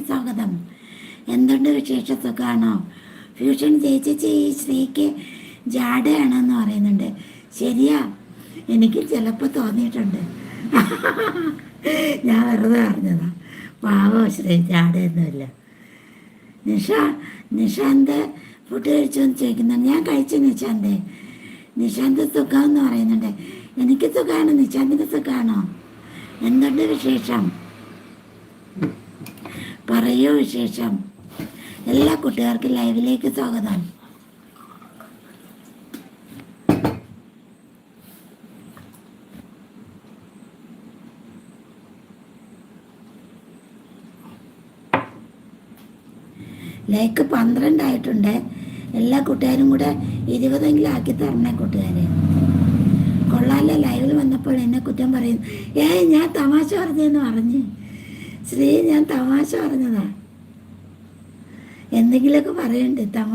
സ്വാഗതം. എന്തുണ്ട് വിശേഷം? സുഖമാണോ? ഫ്യൂഷൻ ചേച്ചി ശ്രീക്ക് ജാടയാണെന്ന് പറയുന്നുണ്ട്. ശരിയാ, എനിക്ക് ചിലപ്പോൾ തോന്നിയിട്ടുണ്ട്. ഞാൻ വെറുതെ പറഞ്ഞതാ. പാവോ ശ്രീ, ജാടയൊന്നുമില്ല. നിഷാന്ത് ഫുഡ് കഴിച്ചു എന്ന് ചോദിക്കുന്നുണ്ട്. ഞാൻ കഴിച്ചു നിശാന്ത്. നിശാന്ത് സുഖമെന്ന് പറയുന്നുണ്ട്. എനിക്ക് സുഖമാണ്. നിശാന്തിന് സുഖമാണോ? എന്തുണ്ട് വിശേഷം? പറയൂ വിശേഷം. എല്ലാ കൂട്ടുകാർക്കും ലൈവിലേക്ക് സ്വാഗതം. ലൈക്ക് 12 ആയിട്ടുണ്ട്. എല്ലാ കൂട്ടുകാരും കൂടെ 20 ആക്കി തരണേ കൂട്ടുകാരെ. കൊള്ളാല്ലേ, ലൈവിൽ വന്നപ്പോൾ എന്നെ കുറ്റം പറയും. ഞാൻ തമാശ പറഞ്ഞെന്ന് പറഞ്ഞ് ശ്രീ, ഞാൻ തമാശ പറഞ്ഞതാ. എന്തെങ്കിലുമൊക്കെ പറയണ്ടേ, തമാശ